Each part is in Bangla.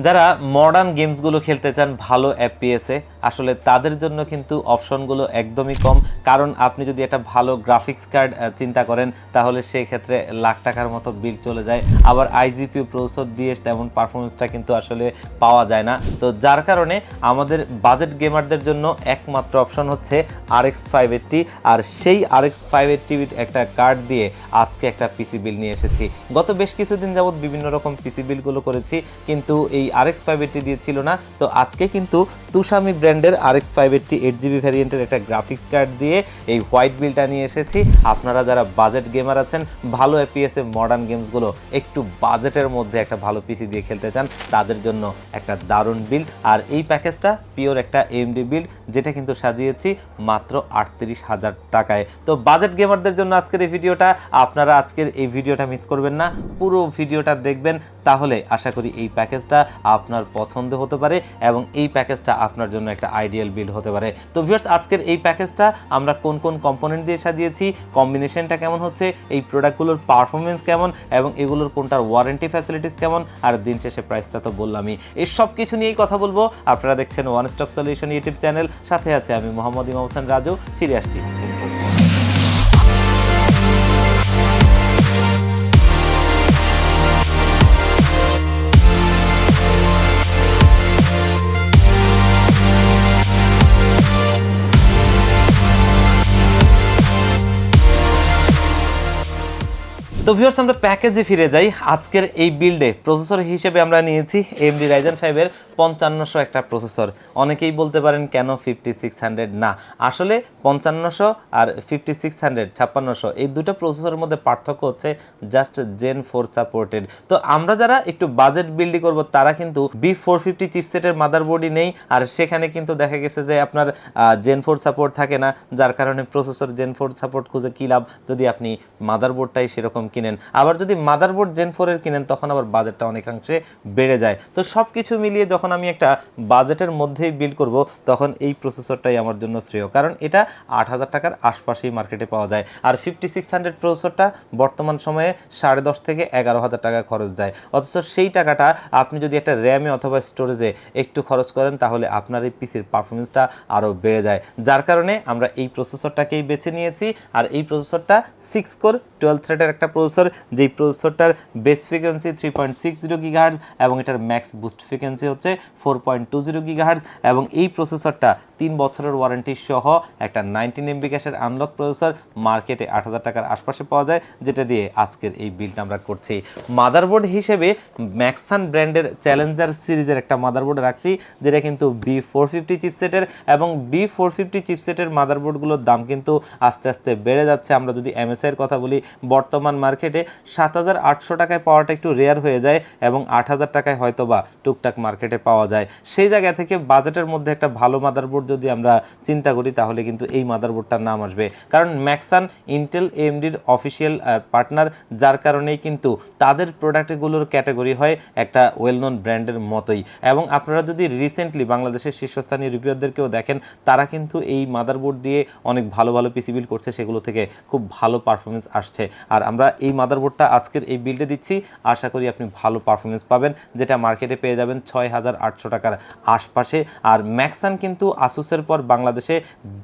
যারা মডার্ন গেমসগুলো খেলতে চান ভালো এফপিএসে, আসলে তাদের জন্য কিন্তু অপশনগুলো একদমই কম। কারণ আপনি যদি একটা ভালো গ্রাফিক্স কার্ড চিন্তা করেন তাহলে সেই ক্ষেত্রে লাখ টাকার মতো বিল চলে যায়। আবার আইজিপিইউ প্রসেসর দিয়ে তেমন পারফরমেন্সটা কিন্তু আসলে পাওয়া যায় না। তো যার কারণে আমাদের বাজেট গেমারদের জন্য একমাত্র অপশন হচ্ছে RX 580। আর সেই RX 580 একটা কার্ড দিয়ে আজকে একটা পিসি বিল নিয়ে এসেছি। গত বেশ কিছুদিন যাবত বিভিন্ন রকম পিসি বিলগুলো করেছি, কিন্তু এই RX 580 দিয়ে ছিল না। তো আজকে কিন্তু তুশামি ব্র্যান্ডের RX 580 8GB ভ্যারিয়েন্টের একটা গ্রাফিক্স কার্ড দিয়ে এই হোয়াইট বিলটা নিয়ে এসেছি। আপনারা যারা বাজেট গেমার আছেন, ভালো এফপিএসে মডার্ন গেমসগুলো একটু বাজেটের মধ্যে একটা ভালো পিসি দিয়ে খেলতে চান, তাদের জন্য একটা দারুণ বিল্ড। আর এই প্যাকেজটা পিওর একটা AMD বিল্ড, যেটা কিন্তু সাজিয়েছি মাত্র 38,000 টাকায়। তো বাজেট গেমারদের জন্য আজকের এই ভিডিওটা, আপনারা আজকের এই ভিডিওটা মিস করবেন না, পুরো ভিডিওটা দেখবেন, তাহলে আশা করি এই প্যাকেজটা আপনার পছন্দ হতে পারে এবং এই প্যাকেজটা আপনার জন্য একটা আইডিয়াল বিল্ড হতে পারে। তো ভিউয়ার্স, আজকের এই প্যাকেজটা আমরা কোন কোন কম্পোনেন্ট দিয়ে সাজিয়েছি, কম্বিনেশনটা কেমন হচ্ছে, এই প্রোডাক্টগুলোর পারফরমেন্স কেমন এবং এগুলোর কোনটার ওয়ারেন্টি ফ্যাসিলিটিস কেমন, আর দিন শেষে প্রাইসটা তো বললামই। এই সব কিছু নিয়েই কথা বলবো। আপনারা দেখছেন one stop solution YouTube channel, সাথে আছে আমি মোহাম্মদ ইমাম হোসেন রাজু। ফিরে আসছি। তো ভিউয়ার্স, আমরা প্যাকেজে ফিরে যাই। আজকের এই বিল্ডে প্রসেসর হিসেবে আমরা নিয়েছি AMD Ryzen 5 এর 5500 একটা প্রসেসর। অনেকেই বলতে পারেন কেন 5600 না, আসলে 5500 আর 5600 5600 এই দুটো প্রসেসরের মধ্যে পার্থক্য হচ্ছে জাস্ট Gen 4 সাপোর্টেড। তো আমরা যারা একটু বাজেট বিল্ডই করব তারা কিন্তু B450 চিপসেটের মাদারবোর্ডই নেই, আর সেখানে কিন্তু দেখা গেছে যে আপনার Gen 4 সাপোর্ট থাকে না, যার কারণে প্রসেসর Gen 4 সাপোর্ট খুঁজে কী লাভ যদি আপনি মাদারবোর্ডটাই সেরকম কিনেন। আবার যদি মাদারবোর্ড Gen 4 এর কিনেন তখন আবার বাজেটটা অনেকাংশে বেড়ে যায়। তো সব কিছু মিলিয়ে যখন আমি একটা বাজেটের মধ্যেই বিল্ড করব, তখন এই প্রসেসরটাই আমার জন্য শ্রেয়, কারণ এটা 8,000 টাকার আশপাশেই মার্কেটে পাওয়া যায়। আর 5600 প্রসেসরটা বর্তমান সময়ে 10.5 থেকে 11,000 টাকা খরচ যায়। অথচ সেই টাকাটা আপনি যদি একটা র্যামে অথবা স্টোরেজে একটু খরচ করেন তাহলে আপনার এই পিসির পারফরমেন্সটা আরও বেড়ে যায়। যার কারণে আমরা এই প্রসেসরটাকেই বেছে নিয়েছি। আর এই প্রসেসরটা 6 কোর 12 থ্রেডের একটা প্রসেসর, যেই প্রসেসরটার বেস ফ্রিকোয়েন্সি 3.60 গিগাহার্টজ এবং এটার ম্যাক্স বুস্ট ফ্রিকোয়েন্সি হচ্ছে 4.20 গিগাহার্টজ। এবং এই প্রসেসরটা 3 বছরের ওয়ারেন্টি সহ একটা 19 MB ক্যাশের আনলক প্রসেসর মার্কেটে 8,000 টাকার আশপাশে পাওয়া যায়, যেটা দিয়ে আজকের এই বিলটা আমরা করছি। মাদারবোর্ড হিসেবে ম্যাক্সান ব্র্যান্ডের চ্যালেঞ্জার সিরিজের একটা মাদারবোর্ড রাখছি, যেটা কিন্তু B450 চিপসেটের। এবং B450 চিপসেটের মাদারবোর্ডগুলোর দাম কিন্তু আস্তে আস্তে বেড়ে যাচ্ছে। আমরা যদি MSI এর কথা বলি, বর্তমান মার্কেটে 7,800 টাকায় পাওয়াটা একটু রেয়ার হয়ে যায় এবং 8,000 টাকায় হয়তো বা টুকটাক মার্কেটে পাওয়া যায়। সেই জায়গা থেকে বাজেটের মধ্যে একটা ভালো মাদারবোর্ড যদি আমরা চিন্তা করি তাহলে কিন্তু এই মাদারবোর্ডটার নাম আসবে, কারণ ম্যাক্সান ইন্টেল AMDর অফিসিয়াল পার্টনার, যার কারণেই কিন্তু তাদের প্রোডাক্টগুলোর ক্যাটাগরি হয় একটা ওয়েল নোন ব্র্যান্ডের মতোই। এবং আপনারা যদি রিসেন্টলি বাংলাদেশের শীর্ষস্থানীয় রিভিউয়ারদেরকেও দেখেন, তারা কিন্তু এই মাদারবোর্ড দিয়ে অনেক ভালো ভালো পিসি বিল্ড করছে, সেগুলো থেকে খুব ভালো পারফরমেন্স আসছে। আর আমরা এই মাদারবোর্ডটা আজকের এই বিল্ডে দিচ্ছি, আশা করি আপনি ভালো পারফরমেন্স পাবেন, যেটা মার্কেটে পেয়ে যাবেন 6,800 টাকার আশপাশে। আর ম্যাক্সান কিন্তু আসুসের পর বাংলাদেশে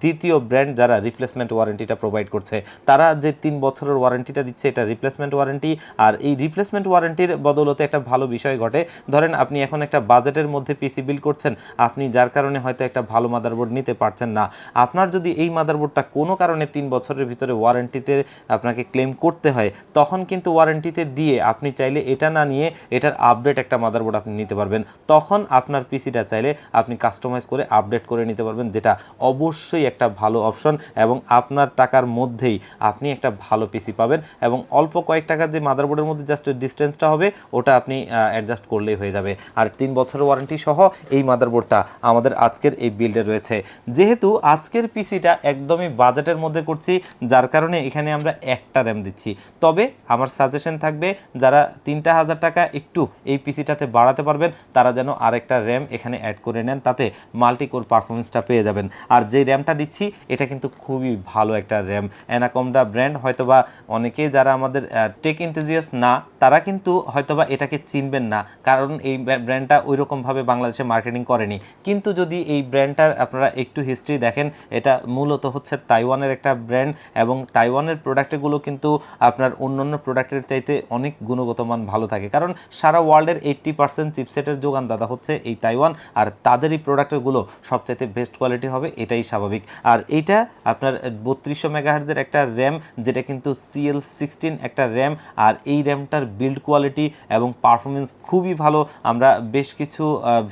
দ্বিতীয় ব্র্যান্ড যারা রিপ্লেসমেন্ট ওয়ারেন্টিটা প্রোভাইড করছে। তারা যে 3 বছরের ওয়ারেন্টিটা দিচ্ছে, এটা রিপ্লেসমেন্ট ওয়ারেন্টি। আর এই রিপ্লেসমেন্ট ওয়ারেন্টির বদলতে একটা ভালো বিষয় ঘটে। ধরেন আপনি এখন একটা বাজেটের মধ্যে পিসি বিল্ড করছেন, আপনি যার কারণে হয়তো একটা ভালো মাদারবোর্ড নিতে পারছেন না, আপনার যদি এই মাদারবোর্ডটা কোনো কারণে 3 বছরের ভিতরে ওয়ারেন্টিতে আপনাকে ক্লেম করতে হয়, তখন কিন্তু ওয়ারেন্টিতে দিয়ে আপনি চাইলে এটা না নিয়ে এটার আপডেট একটা মাদারবোর্ড আপনি নিতে পারবেন। তখন আপনার পিসিটা চাইলে আপনি কাস্টমাইজ করে আপডেট করে নিতে পারবেন, যেটা অবশ্যই একটা ভালো অপশন। এবং আপনার টাকার মধ্যেই আপনি একটা ভালো পিসি পাবেন, এবং অল্প কয়েক টাকার যে মাদারবোর্ডের মধ্যে জাস্ট ডিস্টেন্সটা হবে ওটা আপনি অ্যাডজাস্ট করলেই হয়ে যাবে। আর 3 বছরের ওয়ারেন্টি সহ এই মাদারবোর্ডটা আমাদের আজকের এই বিল্ডে রয়েছে। যেহেতু আজকের পিসিটা একদমই বাজেটের মধ্যে করছি, যার কারণে এখানে আমরা একটা র্যাম দিচ্ছি। তবে আমার সাজেশন থাকবে, যারা 3,000 টাকা একটু এই পিসিটাতে বাড়াতে পারবেন তারা যেন আরেকটা র্যাম এখানে অ্যাড করে নেন, তাতে মাল্টিকোর পারফরমেন্সটা পেয়ে যাবেন। আর যে র্যামটা দিচ্ছি এটা কিন্তু খুবই ভালো একটা র্যাম, অ্যানাকোন্ডা ব্র্যান্ড। হয়তোবা অনেকেই যারা আমাদের টেক এনথুজিয়াস্ট না তারা কিন্তু হয়তোবা এটাকে চিনবেন না, কারণ এই ব্র্যান্ডটা ওই রকমভাবে বাংলাদেশে মার্কেটিং করেনি। কিন্তু যদি এই ব্র্যান্ডটার আপনারা একটু হিস্ট্রি দেখেন, এটা মূলত হচ্ছে তাইওয়ানের একটা ব্র্যান্ড, এবং তাইওয়ানের প্রোডাক্টগুলো কিন্তু আপনার অন্যান্য প্রোডাক্টের চাইতে অনেক গুণগত মান ভালো থাকে, কারণ সারা ওয়ার্ল্ডের 80% চিপসেটের যোগানদাতা হচ্ছে এই তাইওয়ান, আর তাদের এই প্রোডাক্টগুলো সবচাইতে বেস্ট কোয়ালিটি হবে, এটাই স্বাভাবিক। আর এইটা আপনার 3200 মেগাহার্জের একটা র্যাম, যেটা কিন্তু CL16 একটা র্যাম, আর এই র্যামটার বিল্ড কোয়ালিটি এবং পারফরমেন্স খুবই ভালো। আমরা বেশ কিছু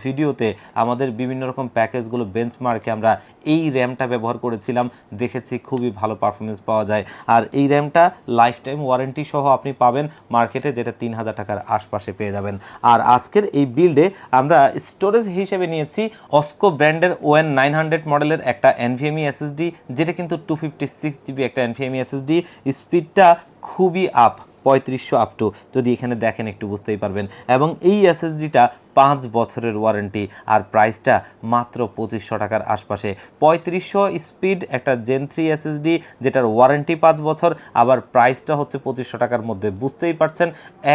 ভিডিওতে আমাদের বিভিন্ন রকম প্যাকেজগুলো বেঞ্চমার্কে আমরা এই র্যামটা ব্যবহার করেছিলাম, দেখেছি খুবই ভালো পারফরমেন্স পাওয়া যায়। আর এই র্যামটা লাইফ টাইম ওয়ারেন্টি সহ আপনি পাবেন মার্কেটে, যেটা 3000 টাকার আশপাশে পেয়ে যাবেন। আর আজকের এই বিল্ডে আমরা স্টোরেজ হিসেবে নিয়েছি অস্কো ব্র্যান্ডের ON900 মডেলের একটা NVMe SSD, যেটা কিন্তু 256 GB একটা NVMe SSD। স্পিডটা খুবই আপ, 3500 আপ টু, যদি এখানে দেখেন একটু বুঝতেই পারবেন। এবং এই SSDটা 5 বছরের ওয়ারেন্টি, আর প্রাইসটা মাত্র 2500 টাকার আশপাশে। 3500 স্পিড একটা জেন 3 SSD, যেটার ওয়ারেন্টি 5 বছর, আবার প্রাইসটা হচ্ছে 2500 টাকার মধ্যে। বুঝতেই পারছেন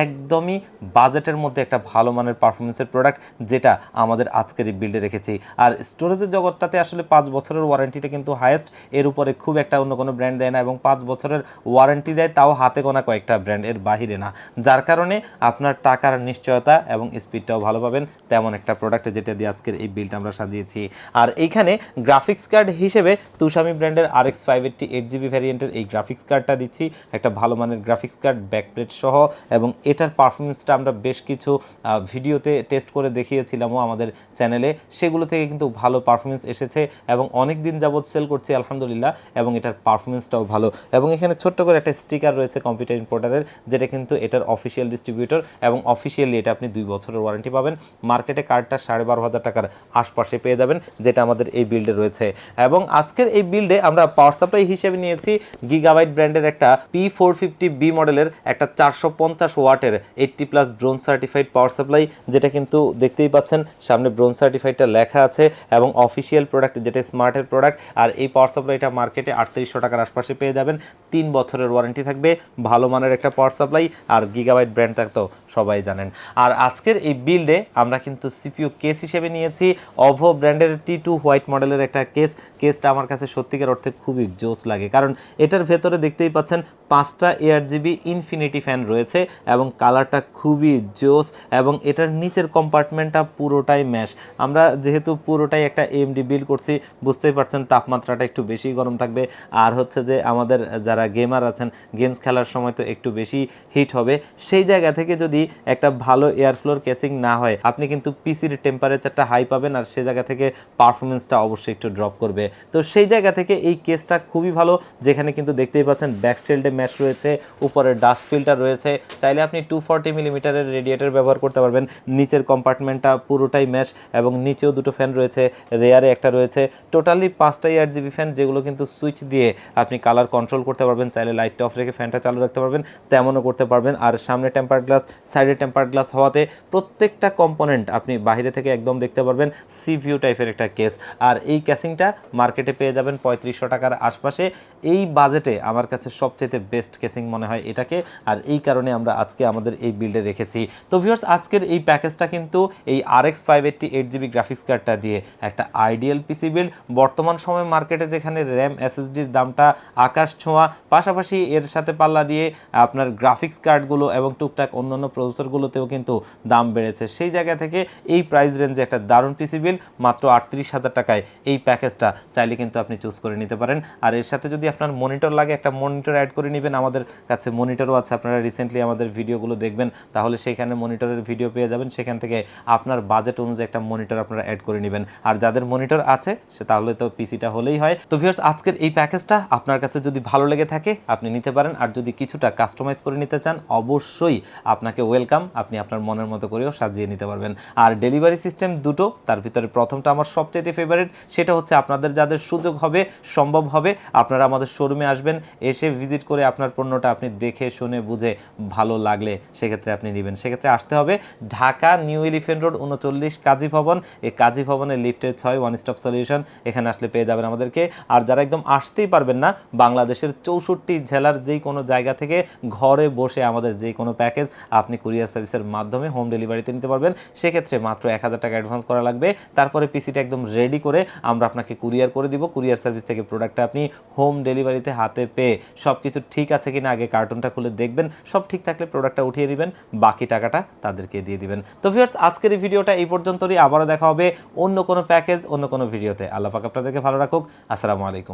একদমই বাজেটের মধ্যে একটা ভালো মানের পারফরমেন্সের প্রোডাক্ট, যেটা আমাদের আজকের এই বিল্ডে রেখেছি। আর স্টোরেজের জগৎটাতে আসলে 5 বছরের ওয়ারেন্টিটা কিন্তু হায়েস্ট, এর উপরে খুব একটা অন্য কোনো ব্র্যান্ড দেয় না, এবং 5 বছরের ওয়ারেন্টি দেয় তাও হাতে গোনা কয়েকটা ব্র্যান্ড, এর বাহিরে না। যার কারণে আপনার টাকার নিশ্চয়তা এবং স্পিডটাও ভালো পাবেন, তেমন একটা প্রোডাক্ট যেটা দিয়ে আজকের এই বিলটা আমরা সাজিয়েছি। আর এইখানে গ্রাফিক্স কার্ড হিসেবে তুষামি ব্র্যান্ডের RX 580 8GB ভ্যারিয়েন্টের এই গ্রাফিক্স কার্ডটা দিচ্ছি, একটা ভালো মানের গ্রাফিক্স কার্ড, ব্যাকপ্লেট সহ। এবং এটার পারফরমেন্সটা আমরা বেশ কিছু ভিডিওতে টেস্ট করে দেখিয়েছিলামও আমাদের চ্যানেলে, সেগুলো থেকে কিন্তু ভালো পারফরমেন্স এসেছে, এবং অনেক দিন যাবৎ সেল করছি আলহামদুলিল্লাহ, এবং এটার পারফরমেন্সটাও ভালো। এবং এখানে ছোট্ট করে একটা স্টিকার রয়েছে কম্পিউটার ইম্পোর্টারের, যেটা কিন্তু এটার অফিসিয়াল ডিস্ট্রিবিউটর, এবং অফিসিয়ালি এটা আপনি 2 বছরের ওয়ারেন্টি পাবেন। মার্কেটে কার্ডটা 12,500 টাকার আশপাশে পেয়ে যাবেন, যেটা আমাদের এই বিল্ডে রয়েছে। এবং আজকের এই বিল্ডে আমরা পাওয়ার সাপ্লাই হিসেবে নিয়েছি গিগাবাইট ব্র্যান্ডের একটা P450B মডেলের একটা 450 ওয়াটের 80+ ব্রোঞ্জ সার্টিফাইড পাওয়ার সাপ্লাই, যেটা কিন্তু দেখতেই পাচ্ছেন সামনে ব্রোঞ্জ সার্টিফাইডটা লেখা আছে, এবং অফিসিয়াল প্রোডাক্ট, যেটা স্মার্টের প্রোডাক্ট। আর এই পাওয়ার সাপ্লাইটা মার্কেটে 3800 টাকার আশপাশে পেয়ে যাবেন। 3 বছরের ওয়ারেন্টি থাকবে, ভালো মানের একটা পাওয়ার সাপ্লাই, আর গিগাবাইট ব্র্যান্ড থাকতো সবাই জানেন। আর আজকের এই বিল্ডে আমরা কিন্তু CPU কেস হিসেবে নিয়েছি অভো ব্র্যান্ডের T2 হোয়াইট মডেলের একটা কেসটা আমার কাছে সত্যিকার অর্থে খুবই জোস লাগে, কারণ এটার ভেতরে দেখতেই পাচ্ছেন 5টা ARGB ইনফিনিটি ফ্যান রয়েছে, এবং কালারটা খুবই জোস, এবং এটার নিচের কম্পার্টমেন্টটা পুরোটাই ম্যাশ। আমরা যেহেতু পুরোটাই একটা AMD বিল্ড করছি, বুঝতেই পারছেন তাপমাত্রাটা একটু বেশি গরম থাকবে, আর হচ্ছে যে আমাদের যারা গেমার আছেন, গেমস খেলার সময় তো একটু বেশি হিট হবে। সেই জায়গা থেকে যদি একটা ভালো এয়ার ফ্লোর কেসিং না হয়, আপনি কিন্তু পিসির টেম্পারেচারটা হাই পাবেন, আর সে জায়গা থেকে পারফরমেন্সটা অবশ্যই একটু ড্রপ করবে। তো সেই জায়গা থেকে এই কেসটা খুবই ভালো, যেখানে কিন্তু দেখতেই পাচ্ছেন ব্যাক শিল্ডে ম্যাশ রয়েছে, উপরে ডাস্ট ফিল্টার রয়েছে, চাইলে আপনি 240 মিলিমিটারের রেডিয়েটর ব্যবহার করতে পারবেন। নিচের কম্পার্টমেন্টটা পুরোটাই ম্যাশ, এবং নিচেও 2টো ফ্যান রয়েছে, রেয়ারে একটা রয়েছে। টোটালি 5টা ARGB ফ্যান, যেগুলো কিন্তু সুইচ দিয়ে আপনি কালার কন্ট্রোল করতে পারবেন, চাইলে লাইটটা অফ রেখে ফ্যানটা চালু রাখতে পারবেন, তেমনও করতে পারবেন। আর সামনে টেম্পার গ্লাস, সাইডে টেম্পার গ্লাস হওয়াতে প্রত্যেকটা কম্পোনেন্ট আপনি বাইরে থেকে একদম দেখতে পারবেন। সি ভিউ টাইপের একটা কেস, আর এই কেসিংটা মার্কেটে পেয়ে যাবেন 3500 টাকার আশপাশে। এই বাজেটে আমার কাছে সবচেয়ে বেস্ট কেসিং মনে হয় এটাকে, আর এই কারণে আমরা আজকে আমাদের এই বিল্ডে রেখেছি। তো ভিউয়ার্স, আজকের এই প্যাকেজটা কিন্তু এই RX 580 8GB গ্রাফিক্স কার্ডটা দিয়ে একটা আইডিয়াল পিসি বিল্ড। বর্তমান সময়ে মার্কেটে যেখানে র্যাম SSDর দামটা আকাশ ছোঁয়া, পাশাপাশি এর সাথে পাল্লা দিয়ে আপনার গ্রাফিক্স কার্ডগুলো এবং টুকটাক অন্যান্য প্রসেসরগুলোতেও কিন্তু দাম বেড়েছে, সেই জায়গা থেকে এই প্রাইস রেঞ্জে একটা দারুণ পিসি বিল্ড মাত্র 38,000 টাকায় এই প্যাকেজটা চাইলে কিন্তু আপনি চুজ করে নিতে পারেন। আর এর সাথে যদি আপনার মনিটর লাগে, একটা মনিটর অ্যাড করে নেবেন। আমাদের কাছে মনিটরও আছে, আপনারা রিসেন্টলি আমাদের ভিডিওগুলো দেখবেন, তাহলে সেখানে মনিটরের ভিডিও পেয়ে যাবেন। সেখান থেকে আপনার বাজেট অনুযায়ী একটা মনিটর আপনারা অ্যাড করে নেবেন। আর যাদের মনিটর আছে সে তাহলে তো পিসিটা হলেই হয়। তো ভিউয়ার্স, আজকের এই প্যাকেজটা আপনার কাছে যদি ভালো লেগে থাকে আপনি নিতে পারেন, আর যদি কিছুটা কাস্টমাইজ করে নিতে চান অবশ্যই আপনাকে ওয়েলকাম, আপনি আপনার মনের মতো করেও সাজিয়ে নিতে পারবেন। আর ডেলিভারি সিস্টেম দুটো, তার ভিতরে প্রথমটা আমার সবচেয়ে ফেভারিট, সেটা হচ্ছে আপনাদের যাদের সুযোগ হবে, সম্ভব হবে, আপনারা আমাদের শোরুমে আসবেন, এসে ভিজিট করে আপনার পণ্যটা আপনি দেখে শুনে বুঝে ভালো লাগলে সেক্ষেত্রে আপনি নেবেন। সেক্ষেত্রে আসতে হবে ঢাকা নিউ এলিফ্যান্ট রোড 39 কাজী ভবন। এই কাজী ভবনের লিফটের 6 ওয়ান স্টপ সলিউশন, এখানে আসলে পেয়ে যাবেন আমাদেরকে। আর যারা একদম আসতেই পারবেন না, বাংলাদেশের 64 জেলার যেই কোনো জায়গা থেকে ঘরে বসে আমাদের যে কোনো প্যাকেজ আপনি আপনি কুরিয়ার সার্ভিসের মাধ্যমে হোম ডেলিভারিতে নিতে পারবেন। সেক্ষেত্রে মাত্র 1000 টাকা অ্যাডভান্স করা লাগবে। তারপরে পিসিটা একদম রেডি করে আমরা আপনাকে কুরিয়ার করে দিব। কুরিয়ার সার্ভিস থেকে প্রোডাক্টটা আপনি হোম ডেলিভারিতে হাতে পেয়ে সব কিছু ঠিক আছে কিনা আগে কার্টুনটা খুলে দেখবেন, সব ঠিক থাকলে প্রোডাক্টটা উঠিয়ে দিবেন, বাকি টাকাটা তাদেরকে দিয়ে দিবেন। তো ভিউয়ার্স, আজকের এই ভিডিওটা এই পর্যন্তই। আবারও দেখা হবে অন্য কোনো প্যাকেজ, অন্য কোনো ভিডিওতে। আল্লাহ পাক আপনাদেরকে ভালো রাখুক। আসসালামু আলাইকুম।